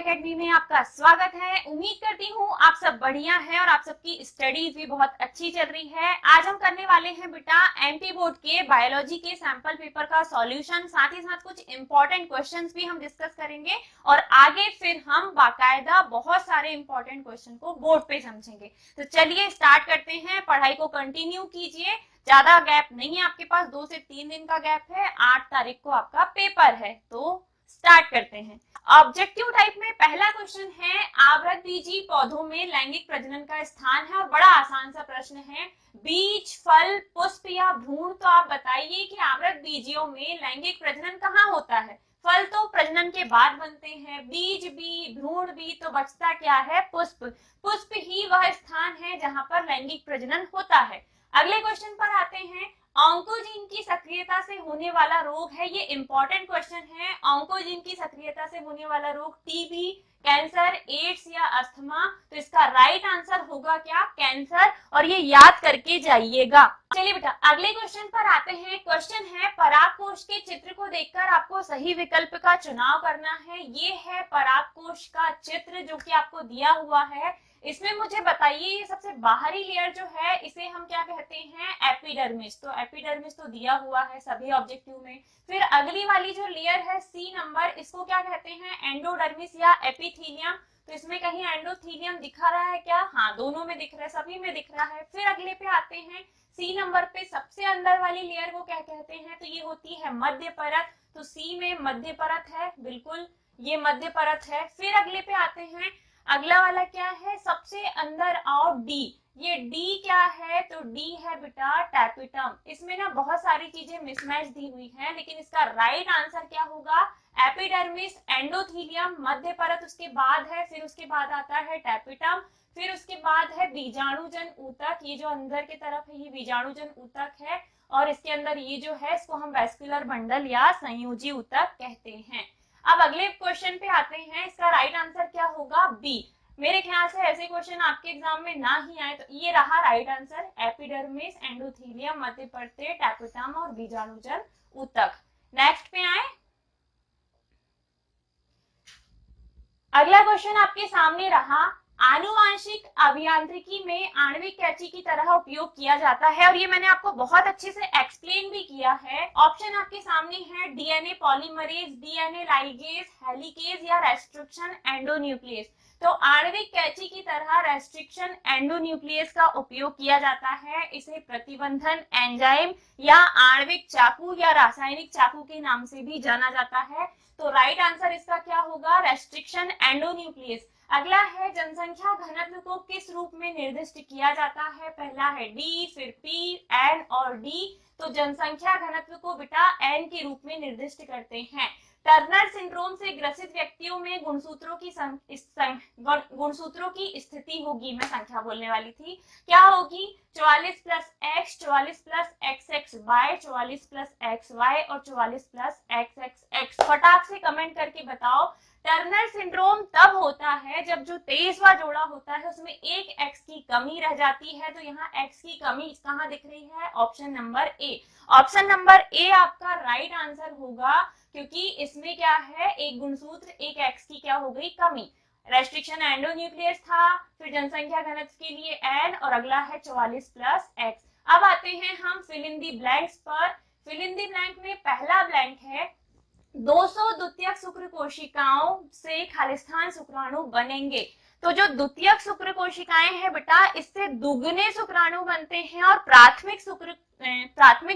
Academy में आपका स्वागत है। उम्मीद करती हूँ आप सब बढ़िया हैं और आप सबकी स्टडीज भी बहुत अच्छी चल रही है। आज हम करने वाले हैं बेटा एमपी बोर्ड के बायोलॉजी के सैंपल पेपर का सॉल्यूशन, साथ ही साथ कुछ इंपॉर्टेंट क्वेश्चंस भी हम डिस्कस करेंगे और आगे फिर हम बाकायदा बहुत सारे इंपॉर्टेंट क्वेश्चन को बोर्ड पे समझेंगे। तो चलिए स्टार्ट करते हैं, पढ़ाई को कंटिन्यू कीजिए। ज्यादा गैप नहीं है आपके पास, 2 से 3 दिन का गैप है। 8 तारीख को आपका पेपर है, तो स्टार्ट करते हैं। ऑब्जेक्टिव टाइप में पहला क्वेश्चन है, आवृतबीजी पौधों में लैंगिक प्रजनन का स्थान है, और बड़ा आसान सा प्रश्न है, बीज, फल, पुष्प या भ्रूण। तो आप बताइए कि आवृतबीजियों में लैंगिक प्रजनन कहाँ होता है। फल तो प्रजनन के बाद बनते हैं, बीज भी, भ्रूण भी, तो बचता क्या है, पुष्प। पुष्प ही वह स्थान है जहां पर लैंगिक प्रजनन होता है। अगले क्वेश्चन पर आते हैं, ऑन्कोजीन की सक्रियता से होने वाला रोग है। ये इंपॉर्टेंट क्वेश्चन है। ऑन्कोजीन की सक्रियता से होने वाला रोग टीबी, कैंसर, एड्स या अस्थमा। तो इसका राइट आंसर होगा क्या, कैंसर, और ये याद करके जाइएगा। चलिए बेटा अगले क्वेश्चन पर आते हैं। क्वेश्चन है, परागकोश के चित्र को देखकर आपको सही विकल्प का चुनाव करना है। ये है परागकोश का चित्र जो कि आपको दिया हुआ है। इसमें मुझे बताइए, ये सबसे बाहरी लेयर जो है इसे हम क्या कहते हैं, एपिडर्मिस। तो एपिडर्मिस तो दिया हुआ है सभी ऑब्जेक्टिव में। फिर अगली वाली जो लेयर है सी नंबर, इसको क्या कहते हैं, एंडोडर्मिस या एपिथीलियम। तो इसमें कहीं एंडोथीलियम दिखा रहा है क्या, हाँ दोनों में दिख रहा है, सभी में दिख रहा है। फिर अगले पे आते हैं, सी नंबर पे सबसे अंदर वाली लेयर को क्या कहते हैं, तो ये होती है मध्य परत। तो सी में मध्य परत है, बिल्कुल ये मध्य परत है। फिर अगले पे आते हैं, अगला वाला क्या है, सबसे अंदर आओ डी। ये डी क्या है, तो डी है बेटा टैपिटम। इसमें ना बहुत सारी चीजें मिसमैच दी हुई है, लेकिन इसका राइट आंसर क्या होगा, एपिडर्मिस, एंडोथीलियम, मध्य परत उसके बाद है, फिर उसके बाद आता है टैपिटम, फिर उसके बाद है बीजाणुजन ऊतक। ये जो अंदर की तरफ है ये बीजाणुजन ऊतक है, और इसके अंदर ये जो है इसको हम वेस्कुलर बंडल या संयोजी ऊतक कहते हैं। अब अगले क्वेश्चन पे आते हैं, इसका राइट आंसर क्या होगा, बी। मेरे ख्याल से ऐसे क्वेश्चन आपके एग्जाम में ना ही आए, तो ये रहा राइट आंसर, एपिडर्मिस, एंडोथीलियम, मध्य परत, टैपिटम और बीजाणुजन ऊतक। नेक्स्ट पे आए, अगला क्वेश्चन आपके सामने रहा, आनुवांशिक अभियांत्रिकी में आणविक कैंची की तरह उपयोग किया जाता है, और ये मैंने आपको बहुत अच्छे से एक्सप्लेन भी किया है। ऑप्शन आपके सामने है, DNA polymerase, DNA ligase, helicase या रेस्ट्रिक्शन एंडोन्यूक्लियस। तो आणविक कैंची की तरह रेस्ट्रिक्शन एंडोन्यूक्लियस का उपयोग किया जाता है। इसे प्रतिबंधन एंजाइम या आणविक चाकू या रासायनिक चाकू के नाम से भी जाना जाता है। तो राइट आंसर इसका क्या होगा, रेस्ट्रिक्शन एंडोन्यूक्लियस। अगला है, जनसंख्या घनत्व को किस रूप में निर्दिष्ट किया जाता है। पहला है डी, फिर पी, एन और डी। तो जनसंख्या घनत्व को बेटा एन के रूप में निर्दिष्ट करते हैं। टर्नर सिंड्रोम से ग्रसित व्यक्तियों में गुणसूत्रों की स्थिति होगी, मैं संख्या बोलने वाली थी, क्या होगी, 44 plus x, 44 plus x x y, 44 plus x y और 44 प्लस एक्स एक्स एक्स। फटाक से कमेंट करके बताओ, टर्नर सिंड्रोम तब होता है जब जो 23वां जोड़ा होता है उसमें एक एक्स की कमी रह जाती है। तो यहाँ एक्स की कमी कहाँ दिख रही है, option number A. Option number A आपका राइट आंसर होगा, क्योंकि इसमें क्या है, एक गुणसूत्र, एक एक्स की क्या हो गई, कमी। रेस्ट्रिक्शन एंडोन्यूक्लियस था, फिर जनसंख्या घनत्व के लिए एन, और अगला है 44 प्लस एक्स। अब आते हैं हम फिल इन दी ब्लैंक्स पर। फिल इन दी ब्लैंक में पहला ब्लैंक है, 200 द्वितीयक शुक्र कोशिकाओं से खालिस्तान शुक्राणु बनेंगे। तो जो द्वितीयक शुक्र कोशिकाएं हैं बेटा, इससे दुगने शुक्राणु बनते हैं, और प्राथमिक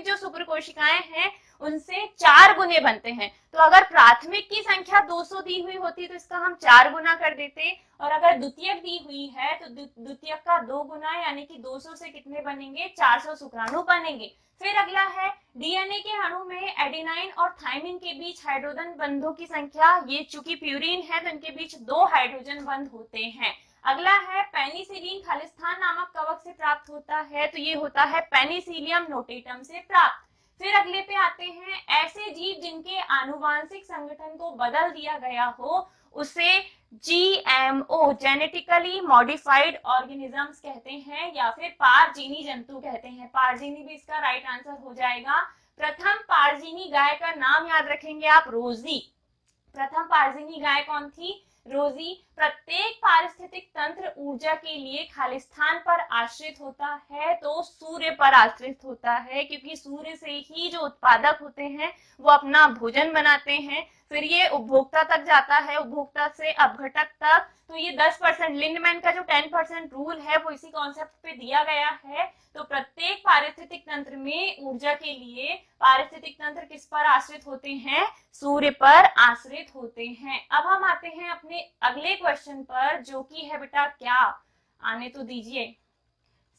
जो शुक्र कोशिकाएं हैं उनसे 4 गुने बनते हैं। तो अगर प्राथमिक की संख्या 200 दी हुई होती तो इसका हम 4 गुना कर देते, और अगर द्वितीयक दी हुई है तो द्वितीयक का 2 गुना, यानी कि 200 से कितने बनेंगे, 400 शुक्राणु बनेंगे। फिर अगला है, डीएनए के अणु में एडेनाइन और थाइमिन के बीच हाइड्रोजन बंधों की संख्या, ये चूंकि प्यूरिन है तो इनके बीच 2 हाइड्रोजन बंध होते हैं। अगला है, पेनिसिलिन खालिस्तान नामक कवक से प्राप्त होता है, तो ये होता है पेनिसिलियम नोटेटम से प्राप्त। फिर अगले पे आते हैं, ऐसे जीव जिनके आनुवांशिक संगठन को बदल दिया गया हो उसे जीएमओ, जेनेटिकली मॉडिफाइड ऑर्गेनिजम्स कहते हैं, या फिर पारजीनी जंतु कहते हैं। पारजीनी भी इसका राइट आंसर हो जाएगा। प्रथम पारजीनी गाय का नाम याद रखेंगे आप, रोजी। प्रथम पारजिनी गाय कौन थी? रोजी। प्रत्येक पारिस्थितिक तंत्र ऊर्जा के लिए खालिस्तान पर आश्रित होता है, तो सूर्य पर आश्रित होता है, क्योंकि सूर्य से ही जो उत्पादक होते हैं वो अपना भोजन बनाते हैं, फिर ये उपभोक्ता तक जाता है, उपभोक्ता से अपघटक तक। तो ये 10%, लिंडमैन का जो 10% रूल है वो इसी कॉन्सेप्ट पे दिया गया है। तो प्रत्येक पारिस्थितिक तंत्र में ऊर्जा के लिए पारिस्थितिक तंत्र किस पर आश्रित होते हैं? सूर्य पर आश्रित होते हैं। अब हम आते हैं अपने अगले क्वेश्चन पर, जो कि है बेटा क्या, आने तो दीजिए,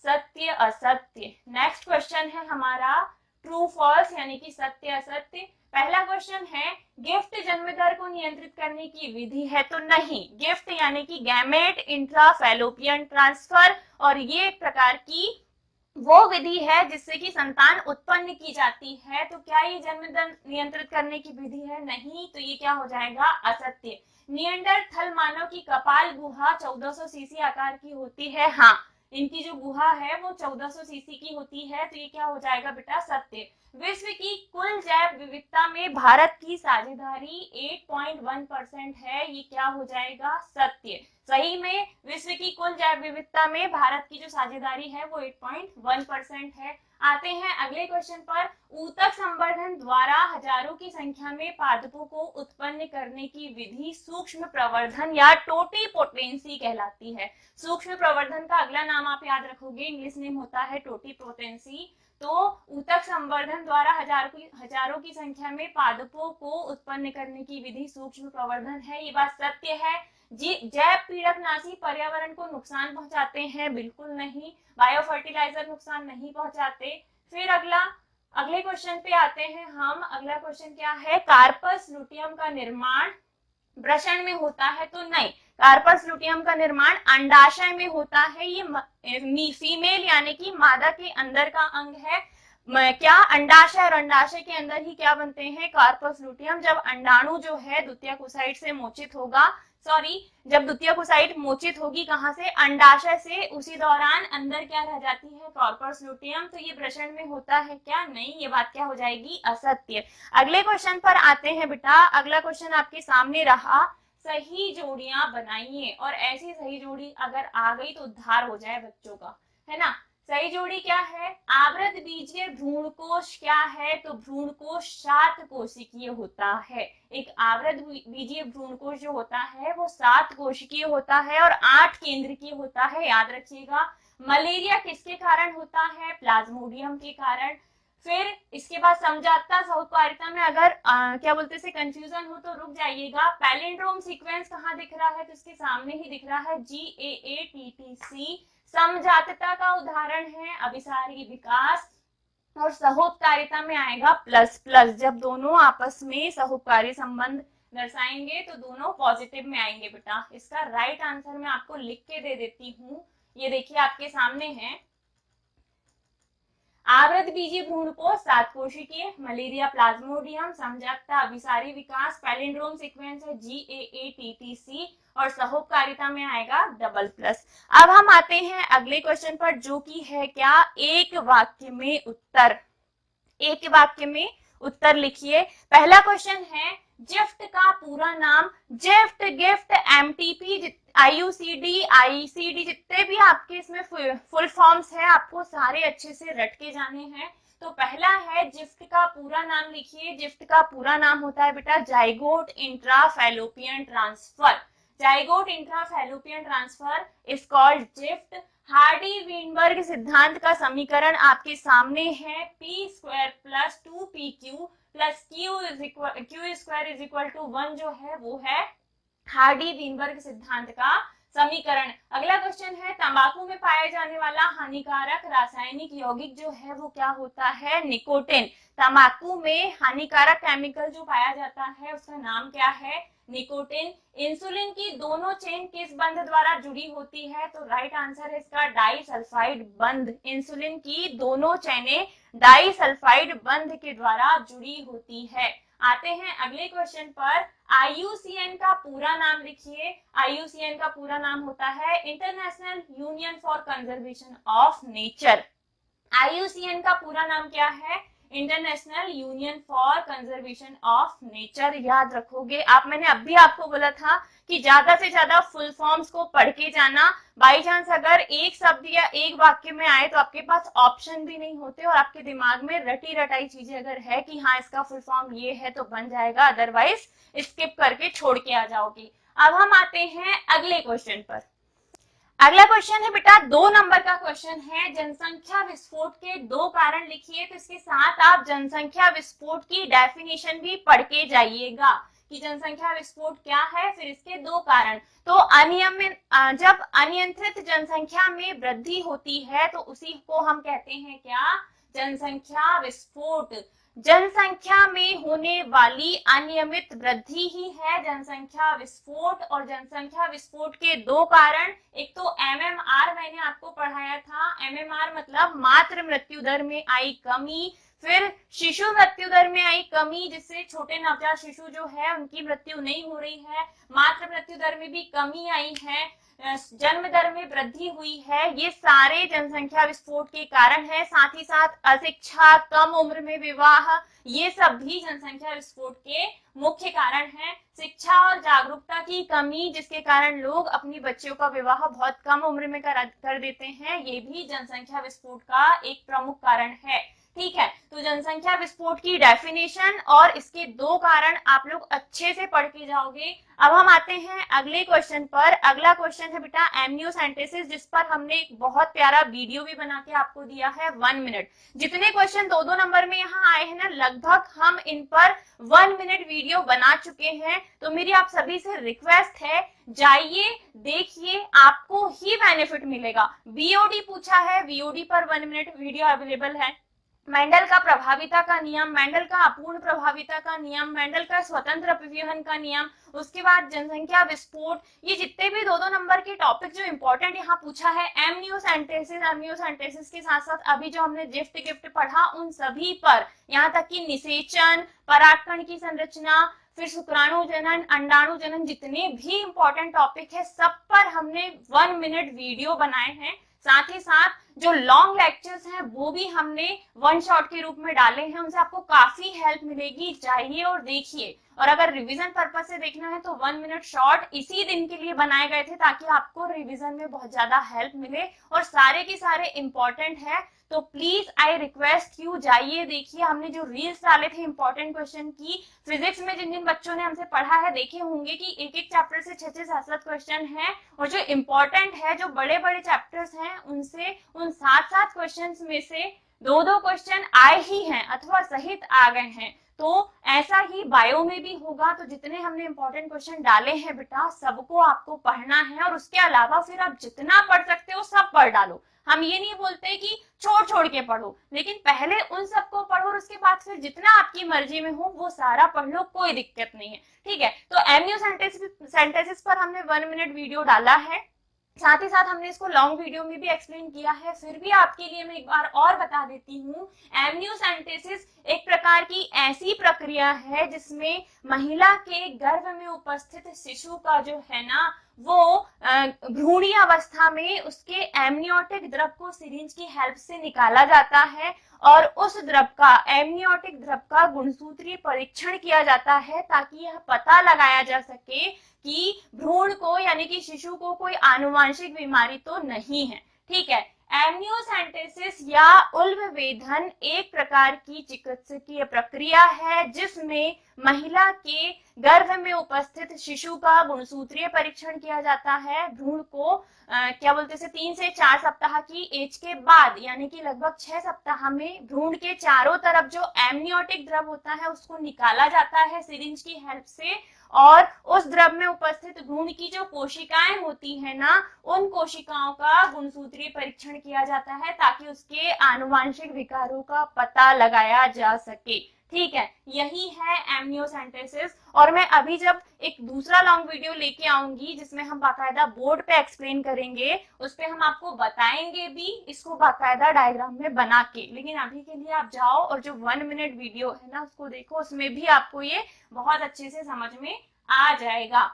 सत्य असत्य। नेक्स्ट क्वेश्चन है हमारा ट्रू फॉल्स, यानी कि सत्य असत्य। पहला क्वेश्चन है, गिफ्ट जन्म दर को नियंत्रित करने की विधि है? तो नहीं। गिफ्ट यानी कि गैमेट इंट्रा फैलोपियन ट्रांसफर, और ये एक प्रकार की वो विधि है जिससे कि संतान उत्पन्न की जाती है। तो क्या ये जन्म दर नियंत्रित करने की विधि है? नहीं। तो ये क्या हो जाएगा? असत्य। निएंडरथल मानव की कपाल गुहा 1400 सीसी आकार की होती है? हाँ, इनकी जो गुहा है वो 1400 सीसी की होती है। तो ये क्या हो जाएगा बेटा? सत्य। विश्व की कुल जैव विविधता में भारत की साझेदारी 8.1% है, ये क्या हो जाएगा? सत्य। सही में विश्व की कुल जैव विविधता में भारत की जो साझेदारी है वो 8.1% है। आते हैं अगले क्वेश्चन पर, ऊतक संवर्धन द्वारा हजारों की संख्या में पादपों को उत्पन्न करने की विधि सूक्ष्म प्रवर्धन या टोटीपोटेंसी कहलाती है। सूक्ष्म प्रवर्धन का अगला नाम आप याद रखोगे, इंग्लिश नेम होता है टोटीपोटेंसी। तो ऊतक संवर्धन द्वारा हजारों की संख्या में पादपों को उत्पन्न करने की विधि सूक्ष्म प्रवर्धन है, ये बात सत्य है। जी, जैव पीड़कनाशी पर्यावरण को नुकसान पहुंचाते हैं? बिल्कुल नहीं। बायो फर्टिलाइजर नुकसान नहीं पहुंचाते। फिर अगले क्वेश्चन पे आते हैं हम। अगला क्वेश्चन क्या है, कार्पस लुटियम का निर्माण वृषण में होता है? तो नहीं। कार्पस लुटियम का निर्माण अंडाशय में होता है। ये फीमेल यानी कि मादा के अंदर का अंग है। क्या अंडाशय, और अंडाशय के अंदर ही क्या बनते हैं? Corpus luteum. जब अंडाणु जो है द्वितीयक ओसाइट से मोचित होगा, जब द्वितीयक ओसाइट मोचित होगी कहां से? अंडाशय से, उसी दौरान अंदर क्या रह जाती है? Corpus luteum. तो ये वृषण में होता है क्या? नहीं, ये बात क्या हो जाएगी? असत्य। अगले क्वेश्चन पर आते हैं बेटा। अगला क्वेश्चन आपके सामने रहा, सही जोड़ियां बनाइए, और ऐसी सही जोड़ी अगर आ गई तो उद्धार हो जाए बच्चों का, है ना। सही जोड़ी क्या है? आवृत बीजीय भ्रूणकोश क्या है? तो भ्रूणकोश 7 कोशिकीय होता है। एक आवृत बीजीय भ्रूणकोश जो होता है वो 7 कोशिकीय होता है और 8 केंद्रकीय होता है, याद रखिएगा। मलेरिया किसके कारण होता है? प्लाज्मोडियम के कारण। फिर इसके बाद समझाता सहकारिता में अगर क्या बोलते से कंफ्यूजन हो तो रुक जाइएगा। पैलिंड्रोम सीक्वेंस कहाँ दिख रहा है? तो इसके सामने ही दिख रहा है, GAATTC। समझातता का उदाहरण है अभिसारी विकास, और सहोपकारिता में आएगा प्लस प्लस। जब दोनों आपस में सहोपकारी संबंध दर्शाएंगे तो दोनों पॉजिटिव में आएंगे बेटा। इसका राइट आंसर मैं आपको लिख के दे देती हूँ, ये देखिए आपके सामने है। आवृत बीजीय भ्रूणकोश 7 कोशिकीय, मलेरिया प्लाज्मोडियम, समझाता अभिसारी विकास, पैलिंड्रोम सीक्वेंस है GAATTC, और सहोपकारिता में आएगा डबल प्लस। अब हम आते हैं अगले क्वेश्चन पर, जो कि है क्या, एक वाक्य में उत्तर। एक वाक्य में उत्तर लिखिए। पहला क्वेश्चन है, जिफ्ट का पूरा नाम? Gift, gift, MTP, IUCD, ICD, जितने भी आपके इसमें फुल फॉर्म्स है आपको सारे अच्छे से रट के जाने हैं। तो पहला है, जिफ्ट का पूरा नाम लिखिए। जिफ्ट का पूरा नाम होता है बेटा zygote intra fallopian transfer. Zygote intra fallopian transfer is called gift. Hardy Weinberg सिद्धांत का समीकरण आपके सामने है, p² + 2pq + q² 1 जो है वो है हार्डी वीनबर्ग सिद्धांत का समीकरण। अगला क्वेश्चन है, तंबाकू में पाया जाने वाला हानिकारक रासायनिक यौगिक जो है वो क्या होता है? निकोटिन। तंबाकू में हानिकारक केमिकल जो पाया जाता है उसका नाम क्या है? निकोटिन। इंसुलिन की दोनों चेन किस बंध द्वारा जुड़ी होती है? तो राइट आंसर है इसका डाइसल्फाइड बंध। इंसुलिन की दोनों चेनें डाइसल्फाइड बंध के द्वारा जुड़ी होती है। आते हैं अगले क्वेश्चन पर, IUCN का पूरा नाम लिखिए। IUCN का पूरा नाम होता है international union for conservation of nature. IUCN का पूरा नाम क्या है? International union for conservation of nature. याद रखोगे आप, मैंने अभी आपको बोला था कि ज्यादा से ज्यादा फुल फॉर्म्स को पढ़ के जाना। बाई चांस अगर एक शब्द या एक वाक्य में आए तो आपके पास ऑप्शन भी नहीं होते और आपके दिमाग में रटी रटाई चीजें अगर है कि हाँ इसका फुल फॉर्म ये है तो बन जाएगा, अदरवाइज स्किप करके छोड़ के आ जाओगे। अब हम आते हैं अगले क्वेश्चन पर। अगला क्वेश्चन है बेटा 2 नंबर का क्वेश्चन है, जनसंख्या विस्फोट के 2 कारण लिखिए। तो इसके साथ आप जनसंख्या विस्फोट की डेफिनेशन भी पढ़ के जाइएगा कि जनसंख्या विस्फोट क्या है, फिर इसके 2 कारण। तो अनियमित, जब अनियंत्रित जनसंख्या में वृद्धि होती है तो उसी को हम कहते हैं क्या, जनसंख्या विस्फोट। जनसंख्या में होने वाली अनियमित वृद्धि ही है जनसंख्या विस्फोट। और जनसंख्या विस्फोट के 2 कारण, एक तो एमएमआर मैंने आपको पढ़ाया था, एमएमआर मतलब मातृ मृत्यु दर में आई कमी, फिर शिशु मृत्यु दर में आई कमी जिससे छोटे नवजात शिशु जो है उनकी मृत्यु नहीं हो रही है, मातृ मृत्यु दर में भी कमी आई है, जन्म दर में वृद्धि हुई है। ये सारे जनसंख्या विस्फोट के कारण है। साथ ही साथ अशिक्षा, कम उम्र में विवाह, ये सब भी जनसंख्या विस्फोट के मुख्य कारण हैं। शिक्षा और जागरूकता की कमी जिसके कारण लोग अपनी बच्चियों का विवाह बहुत कम उम्र में कर देते हैं, ये भी जनसंख्या विस्फोट का एक प्रमुख कारण है। ठीक है, तो जनसंख्या विस्फोट की डेफिनेशन और इसके 2 कारण आप लोग अच्छे से पढ़ के जाओगे। अब हम आते हैं अगले क्वेश्चन पर। अगला क्वेश्चन है बेटा एमनियोसेंटेसिस, जिस पर हमने एक बहुत प्यारा वीडियो भी बना के आपको दिया है 1 मिनट। जितने क्वेश्चन 2-2 नंबर में यहाँ आए हैं ना, लगभग हम इन पर 1 मिनट वीडियो बना चुके हैं। तो मेरी आप सभी से रिक्वेस्ट है, जाइए देखिए, आपको ही बेनिफिट मिलेगा। वीओडी पूछा है, वीओडी पर 1 मिनट वीडियो अवेलेबल है। मेंडल का प्रभाविता का नियम, मेंडल का अपूर्ण प्रभाविता का नियम, मेंडल का स्वतंत्र अपव्यूहन का नियम, उसके बाद जनसंख्या विस्फोट, ये जितने भी 2-2 नंबर के टॉपिक जो इंपॉर्टेंट यहाँ पूछा है, एमनियोसेंटेसिस, एमनियोसेंटेसिस के साथ साथ अभी जो हमने गिफ्ट पढ़ा उन सभी पर, यहाँ तक कि निषेचन, परागकण की संरचना, फिर शुक्राणु जनन, अंडाणु जनन, जितने भी इंपॉर्टेंट टॉपिक है सब पर हमने 1 मिनट वीडियो बनाए हैं। साथ ही साथ जो लॉन्ग लेक्चर्स हैं वो भी हमने 1 शॉट के रूप में डाले हैं, उनसे आपको काफी हेल्प मिलेगी। जाइए और देखिए। और अगर रिवीजन पर्पस से देखना है तो 1 मिनट शॉर्ट इसी दिन के लिए बनाए गए थे ताकि आपको रिवीजन में बहुत ज्यादा हेल्प मिले और सारे के सारे इंपॉर्टेंट है। तो प्लीज आई रिक्वेस्ट यू, जाइए देखिए। हमने जो रील्स डाले थे इंपॉर्टेंट क्वेश्चन की, फिजिक्स में जिन जिन बच्चों ने हमसे पढ़ा है देखे होंगे कि एक एक चैप्टर से 6-6, 7-7 क्वेश्चन है। और जो इंपॉर्टेंट है, जो बड़े बड़े चैप्टर्स हैं, उनसे उन 7-7 क्वेश्चंस में से 2-2 क्वेश्चन आए ही हैं अथवा सहित आ गए हैं। तो ऐसा ही बायो में भी होगा। तो जितने हमने इंपॉर्टेंट क्वेश्चन डाले हैं बेटा, सबको आपको पढ़ना है और उसके अलावा फिर आप जितना पढ़ सकते हो सब पढ़ डालो। हम ये नहीं बोलते कि छोड़ छोड़ के पढ़ो, लेकिन पहले उन सबको पढ़ो और उसके बाद फिर जितना आपकी मर्जी में हो वो सारा पढ़ लो, कोई दिक्कत नहीं है। ठीक है, तो एमनियोसेंटेसिस पर हमने 1 मिनट वीडियो डाला है, साथ ही साथ हमने इसको लॉन्ग वीडियो में भी एक्सप्लेन किया है। फिर भी आपके लिए मैं एक बार और बता देती हूँ, एमनियोसेंटेसिस एक प्रकार की ऐसी प्रक्रिया है जिसमें महिला के गर्भ में उपस्थित शिशु का जो है ना, वो भ्रूणी अवस्था में उसके एमनियोटिक द्रव को सिरिंज की हेल्प से निकाला जाता है और उस द्रव का, एमनियोटिक द्रव का गुणसूत्रीय परीक्षण किया जाता है ताकि यह पता लगाया जा सके कि भ्रूण को यानी कि शिशु को कोई आनुवांशिक बीमारी तो नहीं है। ठीक है, एमनियोसेंटेसिस या उल्बवेधन एक प्रकार की चिकित्सकीय प्रक्रिया है जिसमें महिला के गर्भ में उपस्थित शिशु का गुणसूत्रीय परीक्षण किया जाता है। भ्रूण को क्या बोलते हैं 3 से 4 सप्ताह की एज के बाद यानी कि लगभग 6 सप्ताह में भ्रूण के चारों तरफ जो एमनियोटिक द्रव होता है उसको निकाला जाता है सिरिंज की हेल्प से और उस द्रव में उपस्थित भ्रूण की जो कोशिकाएं होती है ना, उन कोशिकाओं का गुणसूत्रीय परीक्षण किया जाता है ताकि उसके आनुवांशिक विकारों का पता लगाया जा सके। ठीक है, यही है एमनियोसेंटेसिस। और मैं अभी जब एक दूसरा लॉन्ग वीडियो लेके आऊंगी जिसमें हम बाकायदा बोर्ड पे एक्सप्लेन करेंगे, उस पे हम आपको बताएंगे भी इसको बाकायदा डायग्राम में बना के। लेकिन अभी के लिए आप जाओ और जो 1 मिनट वीडियो है ना उसको देखो, उसमें भी आपको ये बहुत अच्छे से समझ में आ जाएगा।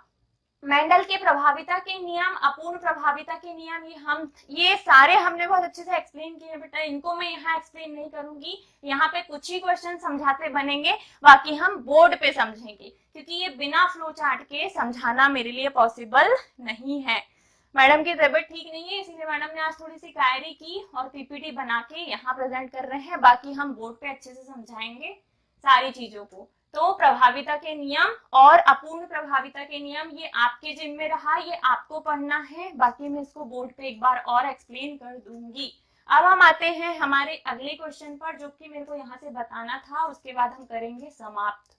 मेंडल के प्रभाविता के नियम, अपूर्ण प्रभाविता के नियम, ये सारे हमने बहुत अच्छे से एक्सप्लेन किए बेटा, इनको मैं यहाँ एक्सप्लेन नहीं करूंगी। यहाँ पे कुछ ही क्वेश्चन समझाते बनेंगे, बाकी हम बोर्ड पे समझेंगे, क्योंकि ये बिना फ्लो चार्ट के समझाना मेरे लिए पॉसिबल नहीं है। मैडम की तबीयत ठीक नहीं है, इसीलिए मैडम ने आज थोड़ी सी कायरी की और पीपीटी बना के यहाँ प्रेजेंट कर रहे हैं, बाकी हम बोर्ड पे अच्छे से समझाएंगे सारी चीजों को। तो प्रभाविता के नियम और अपूर्ण प्रभाविता के नियम ये आपके जिम्मे रहा, ये आपको पढ़ना है, बाकी मैं इसको बोर्ड पे एक बार और एक्सप्लेन कर दूंगी। अब हम आते हैं हमारे अगले क्वेश्चन पर, जो कि मेरे को यहाँ से बताना था, उसके बाद हम करेंगे समाप्त।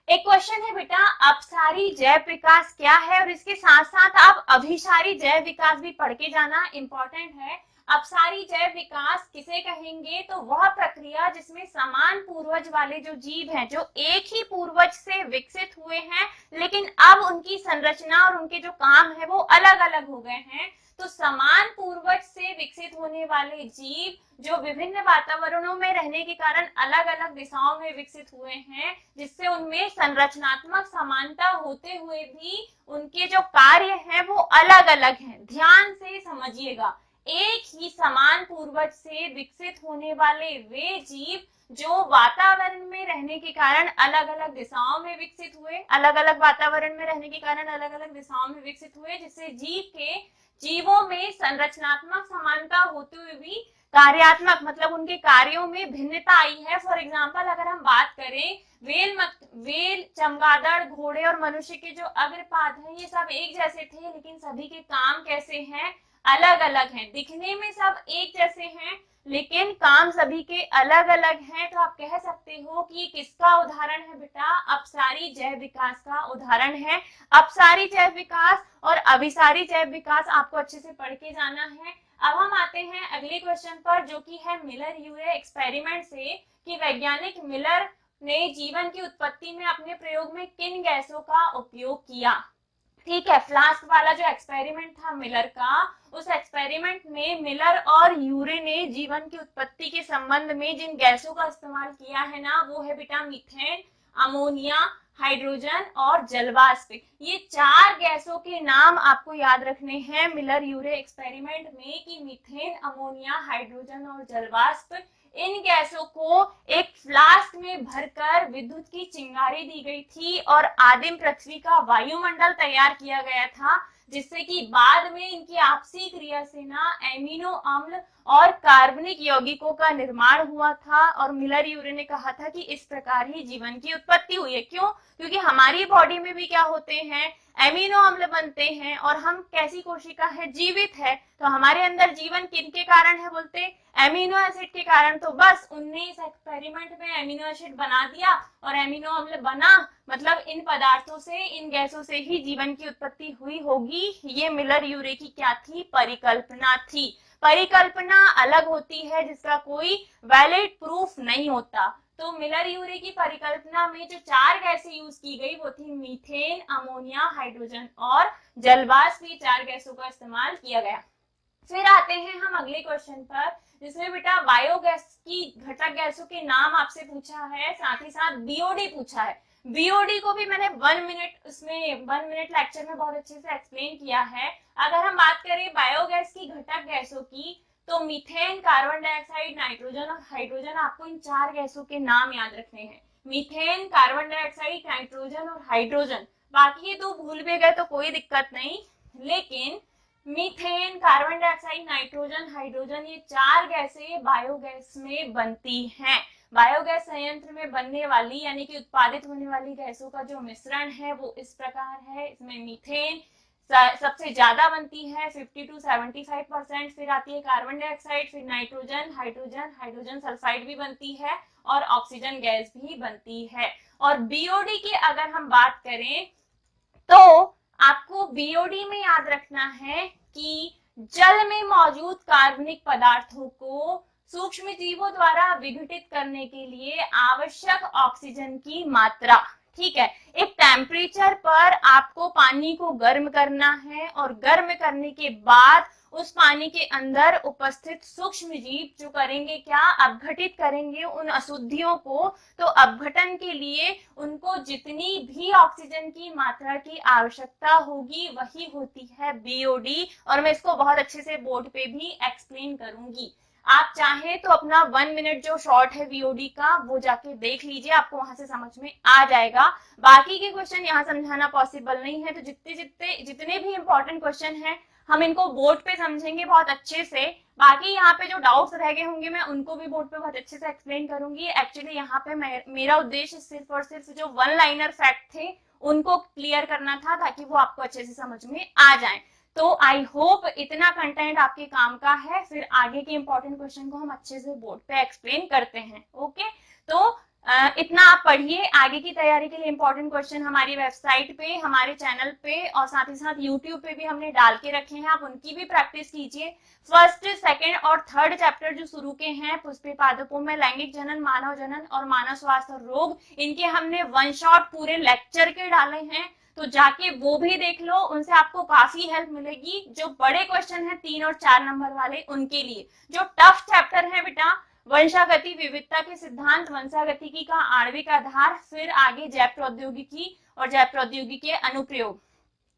एक क्वेश्चन है बेटा, अपसारी जैव विकास क्या है, और इसके साथ साथ आप अभिसारी जैव विकास भी पढ़ के जाना, इंपॉर्टेंट है। अपसारी जैव विकास किसे कहेंगे, तो वह प्रक्रिया जिसमें समान पूर्वज वाले जो जीव हैं, जो एक ही पूर्वज से विकसित हुए हैं, लेकिन अब उनकी संरचना और उनके जो काम है वो अलग अलग हो गए हैं। तो समान पूर्वज से विकसित होने वाले जीव जो विभिन्न वातावरणों में रहने के कारण अलग अलग दिशाओं में विकसित हुए हैं, जिससे उनमें संरचनात्मक समानता होते हुए भी उनके जो कार्य हैं वो अलग अलग हैं। ध्यान से समझिएगा, एक ही समान पूर्वज से विकसित होने वाले वे जीव जो वातावरण में रहने के कारण अलग अलग दिशाओं में विकसित हुए, अलग अलग वातावरण में रहने के कारण अलग अलग दिशाओं में विकसित हुए, जिससे जीवों में संरचनात्मक समानता होते हुए भी कार्यात्मक मतलब उनके कार्यों में भिन्नता आई है। फॉर एग्जाम्पल अगर हम बात करें, वेल, चमगादड़, घोड़े और मनुष्य के जो अग्रपाद हैं, ये सब एक जैसे थे, लेकिन सभी के काम कैसे हैं, अलग अलग हैं। दिखने में सब एक जैसे हैं, लेकिन काम सभी के अलग अलग हैं। तो आप कह सकते हो कि ये किसका उदाहरण है बेटा, अपसारी जैव विकास का उदाहरण है। अपसारी जैव विकास और अभिसारी जैव विकास आपको अच्छे से पढ़ के जाना है। अब हम आते हैं अगले क्वेश्चन पर, जो कि है मिलर यूरे एक्सपेरिमेंट से, कि वैज्ञानिक मिलर ने जीवन की उत्पत्ति में अपने प्रयोग में किन गैसों का उपयोग किया। ठीक है, फ्लास्क वाला जो एक्सपेरिमेंट था मिलर का, उस एक्सपेरिमेंट में मिलर और यूरे ने जीवन की उत्पत्ति के संबंध में जिन गैसों का इस्तेमाल किया है ना, वो है बेटा मीथेन, अमोनिया, हाइड्रोजन और जलवाष्प। ये चार गैसों के नाम आपको याद रखने हैं मिलर यूरे एक्सपेरिमेंट में, कि मीथेन, अमोनिया, हाइड्रोजन और जलवाष्प, इन गैसों को एक फ्लास्क में भरकर विद्युत की चिंगारी दी गई थी और आदिम पृथ्वी का वायुमंडल तैयार किया गया था, जिससे कि बाद में इनकी आपसी क्रिया से ना एमिनो अम्ल और कार्बनिक यौगिकों का निर्माण हुआ था। और मिलर यूरे ने कहा था कि इस प्रकार ही जीवन की उत्पत्ति हुई है। क्यों? क्योंकि हमारी बॉडी में भी क्या होते हैं, एमिनो अम्ल बनते हैं, और हम कैसी कोशिका है, जीवित है। तो हमारे अंदर जीवन किनके कारण है बोलते, एमिनो एसिड के कारण। तो बस उनने इस एक्सपेरिमेंट में एमिनो एसिड बना दिया और एमिनो अम्ल बना, मतलब इन पदार्थों से, इन गैसों से ही जीवन की उत्पत्ति हुई होगी। ये मिलर यूरे की क्या थी, परिकल्पना थी। परिकल्पना अलग होती है जिसका कोई वैलिड प्रूफ नहीं होता। तो मिलर यूरे की परिकल्पना में जो चार गैसें यूज की गई वो थी मीथेन, अमोनिया, हाइड्रोजन और जलवाष्प। ये चार गैसों का इस्तेमाल किया गया। फिर आते हैं हम अगले क्वेश्चन पर, जिसमें बेटा बायोगैस की घटक गैसों के नाम आपसे पूछा है, साथ ही साथ बीओडी पूछा है। बीओडी को भी मैंने 1 मिनट लेक्चर में बहुत अच्छे से एक्सप्लेन किया है। अगर हम बात करें बायोगैस की घटक गैसों की, तो मीथेन, कार्बन डाइऑक्साइड, नाइट्रोजन और हाइड्रोजन, आपको इन चार गैसों के नाम याद रखने हैं। मीथेन, कार्बन डाइऑक्साइड, नाइट्रोजन और हाइड्रोजन। बाकी ये दो भूल भी गए तो कोई दिक्कत नहीं, लेकिन methane, carbon dioxide, nitrogen, hydrogen, ये चार गैसें बायोगैस में बनती हैं। बायोगैस संयंत्र में बनने वाली यानी कि उत्पादित होने वाली गैसों का जो मिश्रण है वो इस प्रकार है। इसमें मीथेन सबसे ज्यादा बनती है 50 to 75%, फिर आती है कार्बन डाइऑक्साइड, फिर नाइट्रोजन, हाइड्रोजन सल्फाइड भी बनती है और ऑक्सीजन गैस भी बनती है। और बीओडी की अगर हम बात करें तो आपको बीओडी में याद रखना है कि जल में मौजूद कार्बनिक पदार्थों को सूक्ष्म जीवों द्वारा विघटित करने के लिए आवश्यक ऑक्सीजन की मात्रा। ठीक है, एक टेम्परेचर पर आपको पानी को गर्म करना है और गर्म करने के बाद उस पानी के अंदर उपस्थित सूक्ष्म जीव जो करेंगे क्या, अपघटित करेंगे उन अशुद्धियों को। तो अपघटन के लिए उनको जितनी भी ऑक्सीजन की मात्रा की आवश्यकता होगी वही होती है बीओडी, और मैं इसको बहुत अच्छे से बोर्ड पे भी एक्सप्लेन करूंगी। आप चाहें तो अपना 1 मिनट जो शॉर्ट है वीओडी का वो जाके देख लीजिए, आपको वहां से समझ में आ जाएगा। बाकी के क्वेश्चन यहाँ समझाना पॉसिबल नहीं है, तो जितने भी इंपॉर्टेंट क्वेश्चन हैं हम इनको बोर्ड पे समझेंगे बहुत अच्छे से। बाकी यहाँ पे जो डाउट्स रह गए होंगे मैं उनको भी बोर्ड पे बहुत अच्छे से एक्सप्लेन करूंगी। एक्चुअली यहाँ पे मेरा उद्देश्य सिर्फ और सिर्फ जो 1 लाइनर फैक्ट थे उनको क्लियर करना था ताकि वो आपको अच्छे से समझ में आ जाए। तो आई होप इतना कंटेंट आपके काम का है, फिर आगे के इंपॉर्टेंट क्वेश्चन को हम अच्छे से बोर्ड पे एक्सप्लेन करते हैं। ओके, तो इतना आप पढ़िए। आगे की तैयारी के लिए इंपॉर्टेंट क्वेश्चन हमारी वेबसाइट पे, हमारे चैनल पे और साथ ही साथ यूट्यूब पे भी हमने डाल के रखे हैं, आप उनकी भी प्रैक्टिस कीजिए। फर्स्ट, सेकंड और थर्ड चैप्टर जो शुरू के हैं पुष्पे पादपों में, लैंगिक जनन, मानव जनन और मानव स्वास्थ्य और रोग, इनके हमने वन शॉट पूरे लेक्चर के डाले हैं, तो जाके वो भी देख लो, उनसे आपको काफी हेल्प मिलेगी। जो बड़े क्वेश्चन है 3 और 4 नंबर वाले उनके लिए, जो टफ चैप्टर है बेटा, वंशागति, विविधता के सिद्धांत, वंशागतिकी का आणविक आधार, फिर आगे जैव प्रौद्योगिकी और जैव प्रौद्योगिकी के अनुप्रयोग,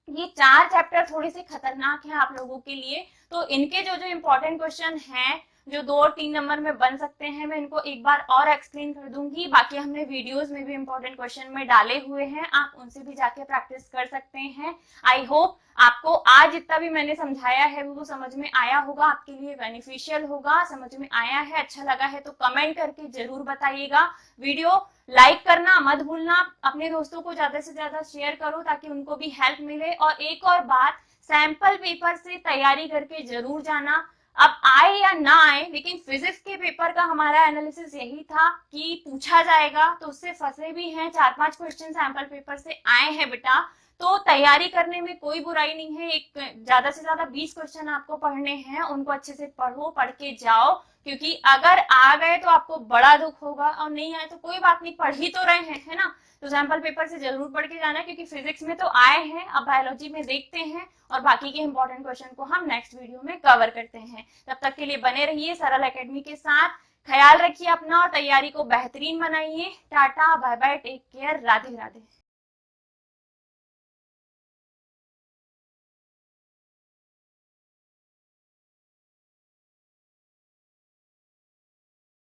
ये 4 चैप्टर थोड़े से खतरनाक हैं आप लोगों के लिए। तो इनके जो जो इंपॉर्टेंट क्वेश्चन हैं जो 2 और 3 नंबर में बन सकते हैं, मैं इनको एक बार और एक्सप्लेन कर दूंगी। बाकी हमने वीडियोस में भी इंपॉर्टेंट क्वेश्चन में डाले हुए हैं, आप उनसे भी जाके प्रैक्टिस कर सकते हैं। आई होप आपको आज जितना भी मैंने समझाया है वो समझ में आया होगा, आपके लिए बेनिफिशियल होगा, समझ में आया है, अच्छा लगा है तो कमेंट करके जरूर बताइएगा। वीडियो लाइक करना मत भूलना, अपने दोस्तों को ज्यादा से ज्यादा शेयर करो ताकि उनको भी हेल्प मिले। और एक और बात, सैंपल पेपर से तैयारी करके जरूर जाना, अब आए या ना आए, लेकिन फिजिक्स के पेपर का हमारा एनालिसिस यही था कि पूछा जाएगा, तो उससे फंसे भी हैं, 4-5 क्वेश्चन सैंपल पेपर से आए हैं बेटा, तो तैयारी करने में कोई बुराई नहीं है। एक ज्यादा से ज्यादा 20 क्वेश्चन आपको पढ़ने हैं, उनको अच्छे से पढ़ो, पढ़ के जाओ, क्योंकि अगर आ गए तो आपको बड़ा दुख होगा और नहीं आए तो कोई बात नहीं, पढ़ ही तो रहे हैं, है ना। तो सैंपल पेपर से जरूर पढ़ के जाना, क्योंकि फिजिक्स में तो आए हैं, अब बायोलॉजी में देखते हैं और बाकी के इंपॉर्टेंट क्वेश्चन को हम नेक्स्ट वीडियो में कवर करते हैं। तब तक के लिए बने रहिए सरल एकेडमी के साथ, ख्याल रखिए अपना और तैयारी को बेहतरीन बनाइए। Tata, bye bye, take care, Radhe Radhe.